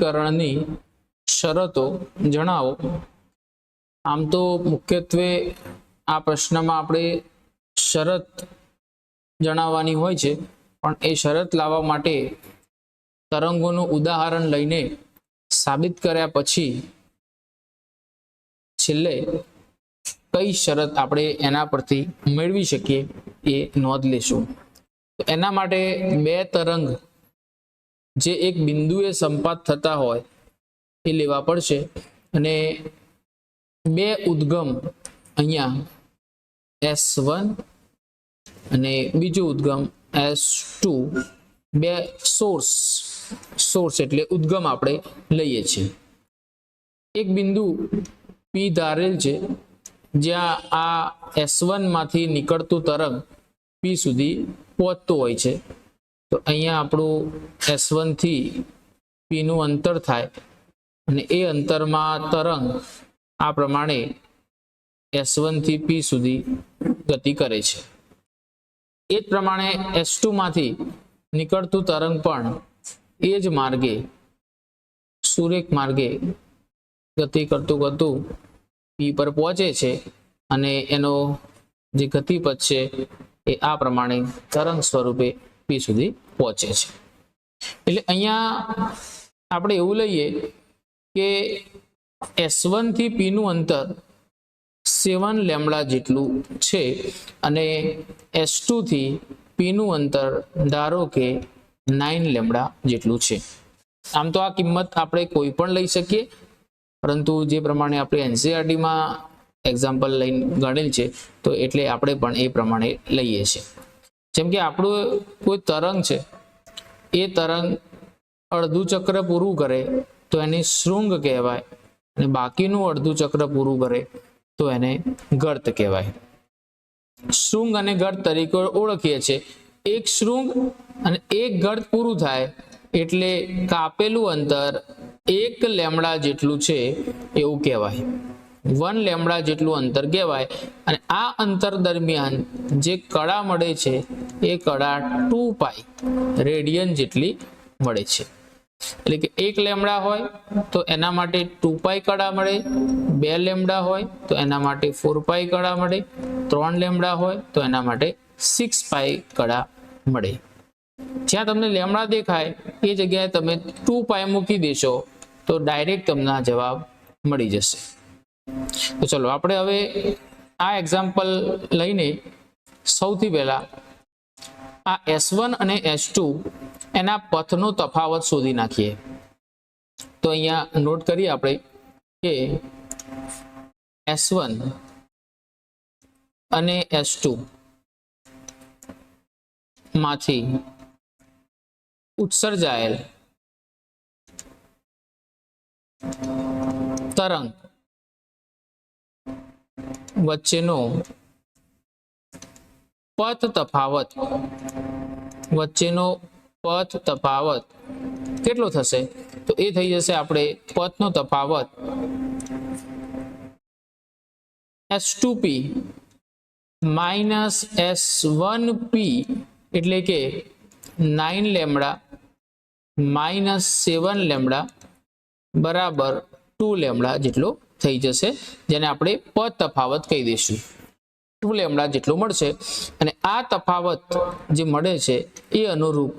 કરણની શરતો જણાવો। આમ તો મુખ્યત્વે આ પ્રશ્નમાં આપણે શરત જણાવવાની હોય છે, પણ એ શરત લાવવા માટે તરંગોનું ઉદાહરણ લઈને સાબિત કર્યા પછી છેલ્લે કઈ શરત આપણે એના પરથી મેળવી શકીએ એ નોંધ લેશું। તો એના માટે બે તરંગ જે એક બિંદુએ સંપાત થતા હોય એ લેવા પડશે અને બે ઉદ્ગમ અહીંયા S1 અને બીજો ઉદ્ગમ S2 બે સોર્સ એટલે ઉદ્ગમ આપણે લઈએ છીએ। એક બિંદુ P ધારેલ છે જ્યાં આ S1 માંથી નીકળતું તરંગ P સુધી પહોંચતું હોય છે। તો અહીંયા આપણું S1 થી P નું અંતર થાય અને એ અંતરમાં તરંગ આ પ્રમાણે S1 થી P સુધી ગતિ કરે છે। એ જ પ્રમાણે S2 માંથી નીકળતું તરંગ પણ એ જ માર્ગે સુરેખ માર્ગે ગતિ કરતું P પર પહોંચે છે અને એનો જે ગતિપથ છે એ આ પ્રમાણે તરંગ સ્વરૂપે P સુધી પહોંચે છે। એટલે અહીંયા આપણે એવું લઈએ કે S1 થી P નું અંતર 7 લેમ્બડા જેટલું છે અને S2 થી P નું અંતર ધારો કે 9 લેમ્બડા જેટલું છે। આમ તો આ કિંમત આપણે કોઈ પણ લઈ શકીએ, પરંતુ જે પ્રમાણે આપણે NCERT માં એક્ઝામ્પલ લઈને ગણેલ છે તો એટલે આપણે પણ એ પ્રમાણે લઈએ છીએ। જેમ કે આપણું કોઈ તરંગ છે, એ તરંગ અડધું ચક્ર પૂરું કરે તો એને શૃંગ કહેવાય અને બાકીનું અડધું ચક્ર પૂરું કરે તો એને ગર્ત કહેવાય। શૃંગ અને ગર્ત તરીકે ઓળખીએ છીએ। એક શૃંગ અને એક ગર્ત પૂરું થાય એટલે કાપેલું અંતર 1 લેમ્બડા જેટલું છે એવું કહેવાય, 1 લેમ્બડા જેટલું અંતર કહેવાય। અને આ અંતર દરમિયાન જે કળા મળે છે એ કળા 2π રેડિયન જેટલી મળે છે। એટલે કે 1 લેમ્બડા હોય તો એના માટે 2π કળા મળે, 2 લેમ્બડા હોય તો એના માટે 4π કળા મળે, 3 લેમ્બડા હોય તો એના માટે 6π કળા મળે। જ્યાં તમને લેમ્બડા દેખાય એ જગ્યાએ તમે 2π મૂકી દેશો તો ડાયરેક્ટ તમને જવાબ મળી જશે। તો ચલો આપણે હવે આ એક્ઝામ્પલ લઈને સૌથી પહેલા આ S1 અને S2 એના પથનો તફાવત શોધી નાખીએ। તો અહીંયા નોટ કરીએ આપણે કે S1 અને S2 માંથી ઉત્સર્જાયેલ તરંગ વચ્ચેનો પથ તફાવત કેટલો થશે? તો એ થઈ જશે આપણે પથનો તફાવત S2p માઇનસ S1p એટલે કે 9 લેમ્બડા માઇનસ 7 લેમ્બડા બરાબર 2 લેમ્બડા જેટલો થઈ જશે, જેને આપણે પથ તફાવત કહી દઈશું। 2 લેમ્બડા જેટલો મળશે અને આ તફાવત જે મળે છે એ અનુરૂપ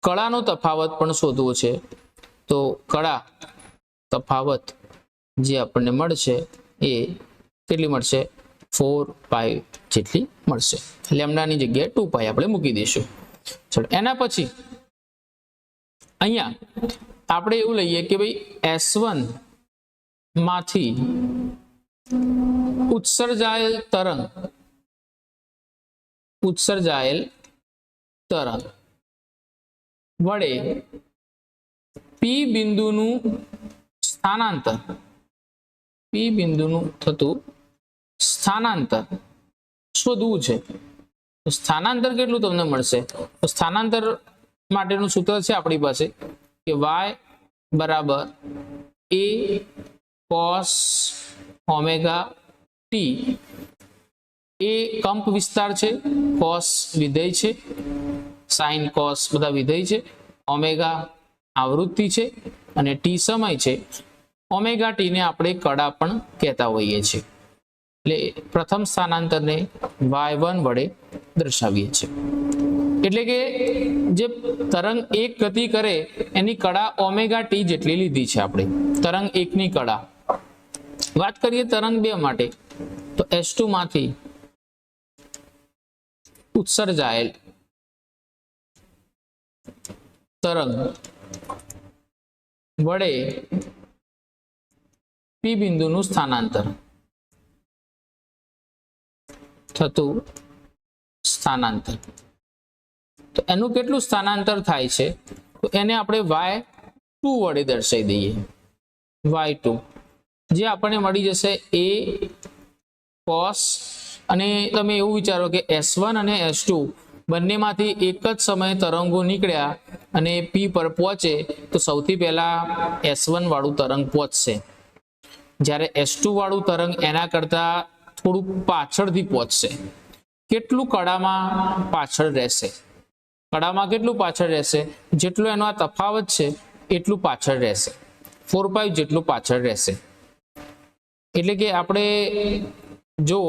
કળાનો તફાવત પણ શોધવો છે। તો કળા તફાવત જે આપણને મળશે એ કેટલી મળશે? 4π જેટલી મળશે। લેમ્બડાની જગ્યાએ 2π આપણે મૂકી દઈશું। ચલો એના પછી અહીંયા આપણે એવું લઈએ કે ભાઈ S1 માંથી ઉત્સર્જાયેલ તરંગ વડે P બિંદુનું થતું સ્થાનાંતર શોધવું છે। તો સ્થાનાંતર કેટલું તમને મળશે? તો સ્થાનાંતર માટેનું સૂત્ર છે આપણી પાસે કે y બરાબર a cos ઓમેગા t। એ કંપ વિસ્તાર છે, cos વિધેય છે, sin cos બધા વિધેય છે, ઓમેગા આવૃત્તિ છે અને ટી સમય છે. ઓમેગા ટી ને આપણે કડા પણ કહેતા હોઈએ છીએ. એટલે પ્રથમ સ્થાનાંતરને y1 વડે દર્શાવીએ છીએ. એટલે કે જે તરંગ એક ગતિ કરે એની કડા ઓમેગા ટી જેટલી લીધી છે આપણે, તરંગ એકની કડા. વાત કરીએ તરંગ 2 માટે, તો S2 માંથી ઉત્સર્જાયેલ તરંગ વડે P બિંદુનું સ્થાનાંતર થતું સ્થાનાંતર. તો એનું કેટલું સ્થાનાંતર થાય છે, તો એને આપણે y2 વડે દર્શાવી દઈએ. y2 જે આપણને મળી જશે a cos, અને તમે એવું વિચારો કે S1 અને S2 બંનેમાંથી એક જ સમયે તરંગો નીકળ્યા અને P પર પહોંચે તો સૌથી પહેલા S1 વાળું તરંગ પહોંચશે, જ્યારે S2 વાળું તરંગ એના કરતા થોડુંક પાછળથી પહોંચશે. કેટલું કડામાં પાછળ રહેશે? કડામાં કેટલું પાછળ રહેશે? જેટલો એનો આ તફાવત છે એટલું પાછળ રહેશે, 4π જેટલું પાછળ રહેશે. એટલે કે આપણે જો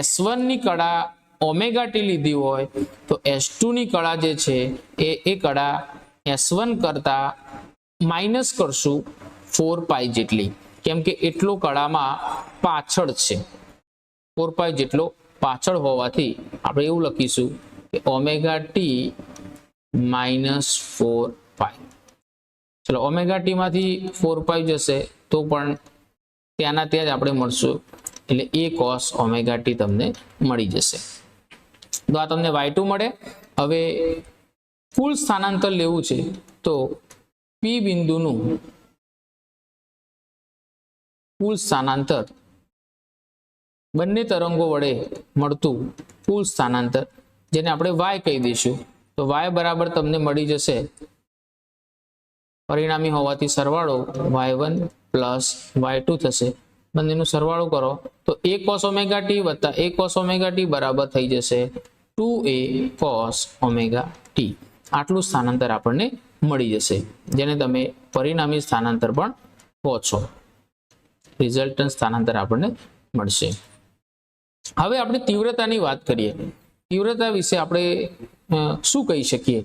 S1 ની કડા ઓમેગા ટી લીધી હોય તો S2 ની કડા જે છે એ કડા S1 કરતા માઇનસ કરશું 4π જેટલી, કેમ કે એટલો કડામાં પાછળ છે. 4π જેટલો પાછળ હોવાથી આપણે એવું લખીશું કે ઓમેગા ટી માઇનસ 4π. ચલો, ઓમેગા ટી માંથી 4π જશે તો પણ ત્યાંના ત્યાં જ આપણે મળશું, એટલે a cos ઓમેગા ટી તમને મળી જશે. તો આ તમને y2 મળે. હવે કુલ સ્થાનાંતર લેવું છે તો P બિંદુનું કુલ સ્થાનાંતર, બંને તરંગો વડે મળતું કુલ સ્થાનાંતર, જેને આપણે y કહી દઈશું. તો y બરાબર તમને મળી જશે, પરિણામી હોવાથી સરવાળો y1 પ્લસ y2 થશે. બંનેનો સરવાળો કરો તો a cos ઓમેગા ટી વત્તા a cos ઓમેગા ટી બરાબર થઈ જશે 2a cos ઓમેગા ટી. આટલું સ્થાનાંતર આપણને મળી જશે, જેને તમે પરિણામી સ્થાનાંતર પણ કહો છો. રિઝલ્ટન્ટ સ્થાનાંતર આપણને મળશે. હવે આપણે તીવ્રતાની વાત કરીએ. તીવ્રતા વિશે આપણે શું કહી શકીએ?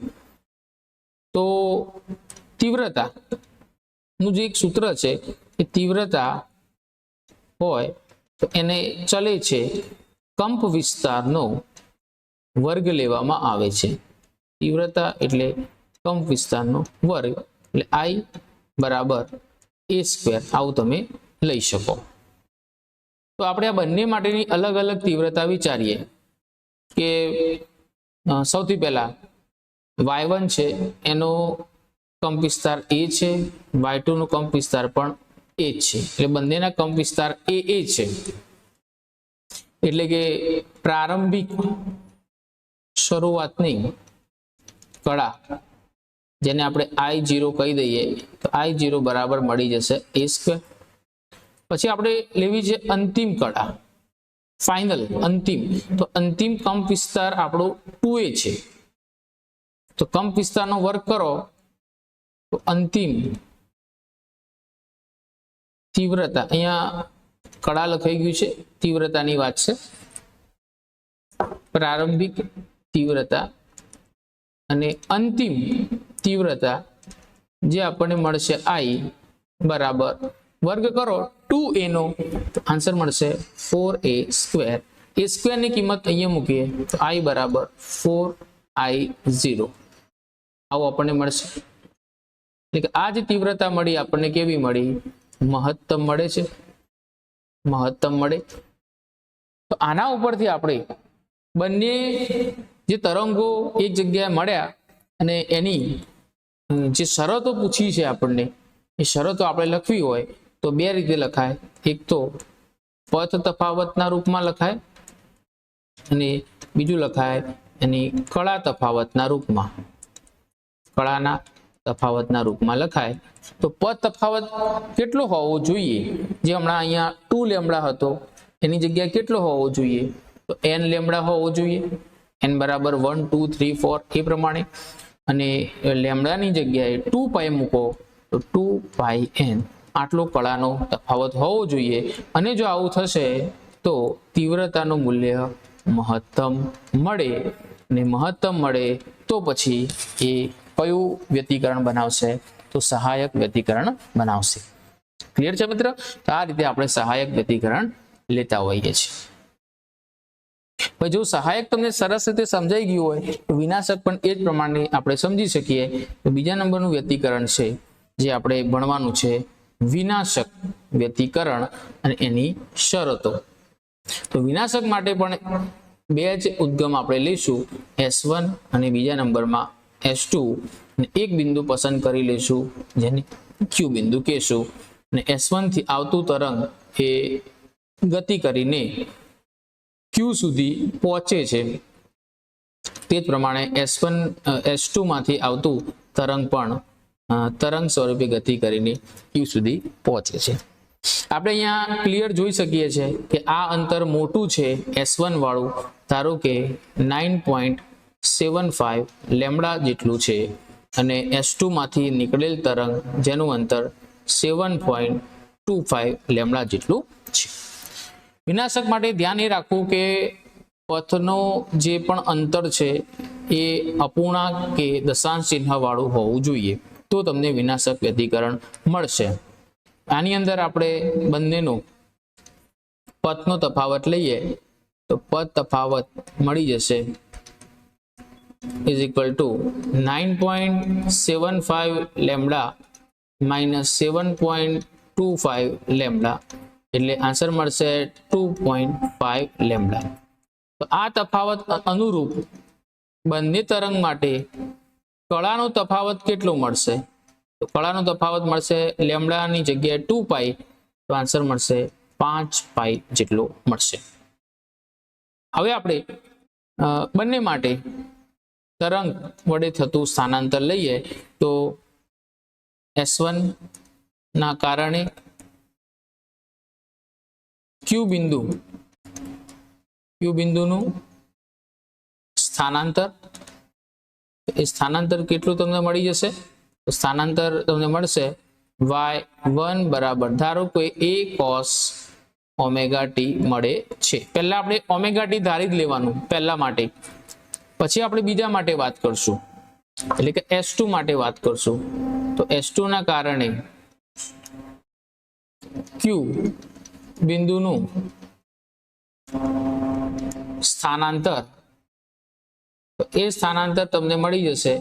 તો તીવ્રતા નું જે એક સૂત્ર છે એ તીવ્રતા હોય તો એને ચલે છે કંપ વિસ્તારનો વર્ગ લેવામાં આવે છે. તીવ્રતા એટલે કંપ વિસ્તારનો વર્ગ, એટલે I બરાબર a², આવું તમે લઈ શકો. તો આપણે આ બંને માટેની અલગ અલગ તીવ્રતા વિચારીએ કે સૌથી પહેલા y1 છે એનો કંપ વિસ્તાર a છે, y2 નો કંપ વિસ્તાર પણ a છે, એટલે બંનેના કંપ વિસ્તાર a છે. એટલે કે પ્રારંભિક શરૂઆતની કડા, જેને આપણે I0 કહી દઈએ, તો I0 બરાબર મળી જશે a². પછી આપણે લેવી છે અંતિમ કડા, ફાઇનલ, અંતિમ. તો અંતિમ કંપ વિસ્તાર આપણો 2a છે, તો કંપ વિસ્તારનો વર્ગ કરો તો અંતિમ તીવ્રતા, અહીંયા કડા લખાઈ ગયું છે, તીવ્રતાની વાત છે. પ્રારંભિક તીવ્રતા અને અંતિમ તીવ્રતા જે આપણને મળશે I બરાબર વર્ગ કરો 2a નો, તો આન્સર મળશે 4a². a² ની કિંમત અહીંયા મૂકીએ તો I બરાબર 4I0, આવું આપણને મળશે. એટલે કે આ જે તીવ્રતા મળી આપણને કેવી મળી? મહત્તમ મળે છે, મહત્તમ મળે. તો આના ઉપરથી આપણે બંને જે તરંગો એક જગ્યાએ મળ્યા અને એની જે શરતો પૂછી છે આપણને, એ શરતો આપણે લખવી હોય તો બે રીતે લખાય. એક તો પથ તફાવતના રૂપમાં લખાય અને બીજું લખાય એની કળા તફાવતના રૂપમાં. કળાના તફાવતના રૂપમાં લખાય તો પથ તફાવત કેટલો હોવો જોઈએ? જે હમણાં અહીંયા 2 લેમ્બડા હતો એની જગ્યાએ કેટલો હોવો જોઈએ? તો n લેમ્બડા હોવો જોઈએ, n બરાબર 1 2 3 4 એ પ્રમાણે. અને લેમ્બડાની જગ્યાએ 2π મૂકો તો 2πn આટલો કળાનો તફાવત હોવો જોઈએ. અને જો આવું થશે તો તીવ્રતાનું મૂલ્ય મહત્તમ મળે, અને મહત્તમ મળે તો પછી એ કયું વ્યતિકરણ બનાવશે? તો સહાયક વ્યતિકરણ બનાવશે. ક્લિયર છે મિત્ર? તો આ રીતે આપણે સહાયક વ્યતિકરણ લેતા હોઈએ છીએ. જો સહાયક તમને સરસ રીતે સમજાઈ ગયું હોય તો વિનાશક પણ એ જ પ્રમાણે આપણે સમજી શકીએ. તો બીજા નંબરનું વ્યતિકરણ છે જે આપણે ભણવાનું છે, વિનાશક વ્યતિકરણ અને એની શરતો. તો વિનાશક માટે પણ બે જ ઉદ્ગમ આપણે લઈશું, S1 અને બીજા નંબરમાં S2, અને એક બિંદુ પસંદ કરી લઈશું જેને Q બિંદુ કહેશું. અને S1 થી આવતું તરંગ એ ગતિ કરીને Q સુધી પહોંચે છે. તે જ પ્રમાણે S2 માંથી આવતું તરંગ પણ તરંગ સ્વરૂપે ગતિ કરીને Q સુધી પહોંચે છે. આપણે અહીંયા ક્લિયર જોઈ શકીએ છીએ કે આ અંતર મોટું છે S1 વાળું, ધારો કે 9.75 લેમ્બડા જેટલું છે, અને S2 માંથી નીકળેલ તરંગ જેનું અંતર 7.25 લેમ્બડા જેટલું છે. વિનાશક માટે ધ્યાન એ રાખવું કે પથનો જે પણ અંતર છે એ અપૂર્ણાંક કે દશાંશ ચિહ્ન વાળું હોવું જોઈએ, તો તમને વિનાશક વ્યતિકરણ મળશે. આની અંદર આપણે બંનેનો પથનો તફાવત લઈએ તો પથ તફાવત મળી જશે = 9.75 લેમ્બડા માઇનસ 7.25 લેમ્બડા, એટલે આન્સર મળશે 2.5 લેમ્બડા. તો આ તફાવત અનુરૂપ બંને તરંગ માટે કળાનો તફાવત કેટલો મળશે? તો કળાનો તફાવત મળશે લેમ્બડાની જગ્યાએ 2π, તો આન્સર મળશે 5π જેટલો મળશે. હવે આપણે બંને માટે તરંગ વડે થતું સ્થાનાંતર લઈએ તો S1 ના કારણે Q બિંદુનું સ્થાનાંતર, એ સ્થાનાંતર કેટલું તમને મળી જશે? તો સ્થાનાંતર તમને મળશે y1 બરાબર, ધારો કે a cos ઓમેગા t મળે છે. પહેલા આપણે ઓમેગા t ધારી જ લેવાનું પહેલા માટે, પછી આપણે બીજા માટે વાત કરશું, એટલે કે S2 માટે વાત કરશું. તો S2 ના કારણે Q બિંદુનું સ્થાનાંતર, તો એ સ્થાનાંતર તમને મળી જશે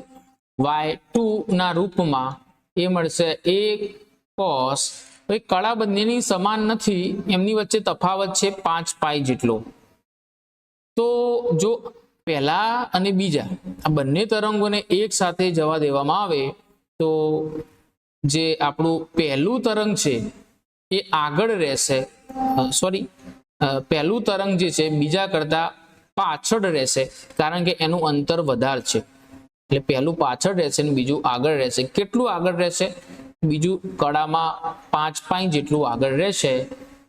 y2 ના રૂપમાં, એ મળશે a cos, કળા બંનેની સમાન નથી, એમની વચ્ચે તફાવત છે 5π જેટલો. તો જો પહેલા અને બીજા આ બંને તરંગોને એક સાથે જવા દેવામાં આવે તો જે આપણું પહેલું તરંગ છે એ આગળ રહેશે, પહેલું તરંગ જે છે બીજા કરતા પાછળ રહેશે, કારણ કે એનું અંતર વધારે છે. એટલે પહેલું પાછળ રહેશે અને બીજું આગળ રહેશે. કેટલું આગળ રહેશે? બીજું કળામાં 5π જેટલું આગળ રહેશે.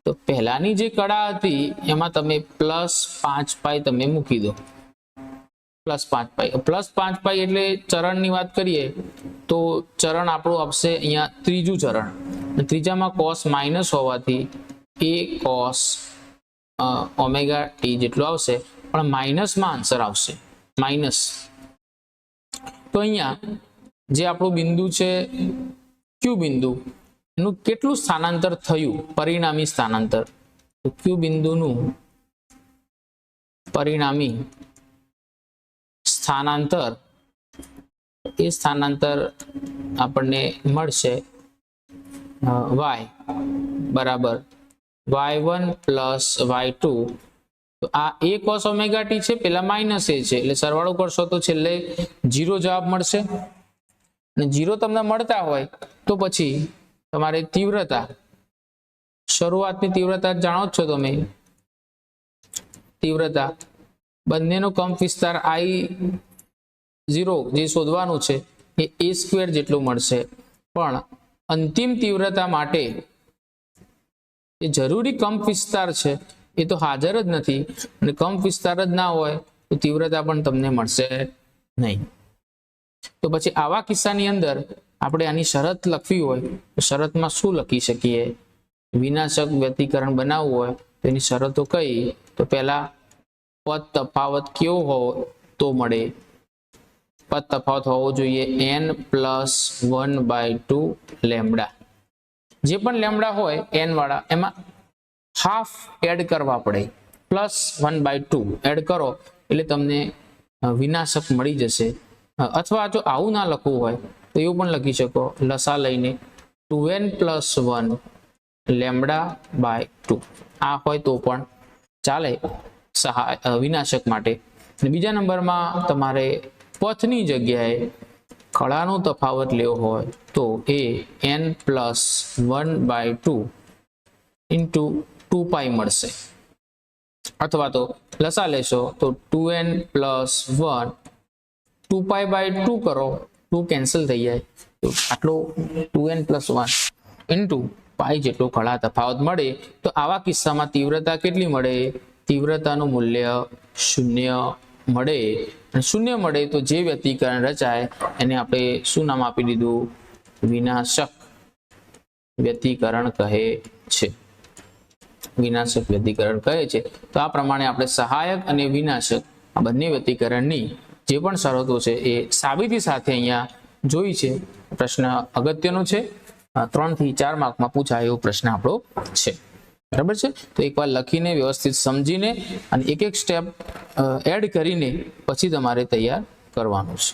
તો પહેલાની જે કળા હતી એમાં તમે +5π તમે મૂકી દો, +5π એટલે ચરણની વાત કરીએ તો ચરણ આપણું આપશે અહીંયા ત્રીજું ચરણ, ત્રીજામાં cos માઇનસ હોવાથી a cos ઓમેગા t જેટલું આવશે, પણ માઇનસમાં આન્સર આવશે માઇનસ. તો અહીંયા જે આપણું બિંદુ છે Q બિંદુ, એનું કેટલું સ્થાનાંતર થયું? પરિણામી સ્થાનાંતર. તો Q બિંદુનું પરિણામી સ્થાનાંતર, એ સ્થાનાંતર આપણને મળશે y બરાબર y1 પ્લસ y2. તો આ a cos ઓમેગા t છે, પેલા માઇનસ a છે, એટલે સરવાળો કરશો તો છેલ્લે 0 જવાબ મળશે. અને 0 તમને મળતા હોય તો પછી તમારે તીવ્રતા, શરૂઆતની તીવ્રતા જાણો છો તમે, તીવ્રતા બંનેનો કંપ વિસ્તાર I0 જે શોધવાનું છે એ a² જેટલું મળશે. પણ અંતિમ તીવ્રતા માટે એ જરૂરી કંપ વિસ્તાર છે એ તો હાજર જ નથી, અને કંપ વિસ્તાર જ ના હોય તો તીવ્રતા પણ તમને મળશે નહીં. તો પછી આવા કિસ્સાની અંદર આપણે આની શરત લખવી હોય તો શરતમાં શું લખી શકીએ? વિનાશક વ્યતિકરણ બનાવવું હોય તો એની શરતો કઈ? તો પહેલા પદ તફાવત કેવો હોવો તો મળે? પદ તફાવત હોવો જોઈએ n+1/2 લેમ્ડા. જે પણ લેમ્ડા હોય n વાળા એમાં હાફ એડ કરવા પડે, +1/2 એડ કરો એટલે તમને વિનાશક મળી જશે. અથવા જો આવું ના લખવું હોય તો એવું પણ લખી શકો, લસા લઈને 2n+1 લેમ્ડા/2. આ હોય તો પણ ચાલે વિનાશક માટે. બીજા નંબરમાં તમારે પથની જગ્યાએ ખળાનો તફાવત લેવો હોય તો એ n+1/2 × 2π મળશે. અથવા તો લસા લેશો તો 2n+1 2π/2 કરો, 2 કેન્સલ થઈ જાય તો આટલો 2n+1 × π જેટલો ખળા તફાવત મળે. તો આવા કિસ્સામાં તીવ્રતા કેટલી મળે? તીવ્રતાનું મૂલ્ય 0 મળે. અને 0 મળે તો જે વ્યતિકરણ રચાય એને આપણે શું નામ આપી દીધું? વિનાશક વ્યતિકરણ કહે છે. વિનાશક વ્યતિકરણ કહે છે. તો આ પ્રમાણે આપણે સહાયક અને વિનાશક આ બંને વ્યતિકરણની જે પણ શરતો છે એ સાબિતી સાથે અહીંયા જોઈ છે. પ્રશ્ન અગત્યનો છે, 3 થી 4 માર્કમાં પૂછાય એવો પ્રશ્ન આપણો છે. બરાબર છે. તો એકવાર લખીને વ્યવસ્થિત સમજીને અને એક એક સ્ટેપ એડ કરીને પછી તમારે તૈયાર કરવાનું છે.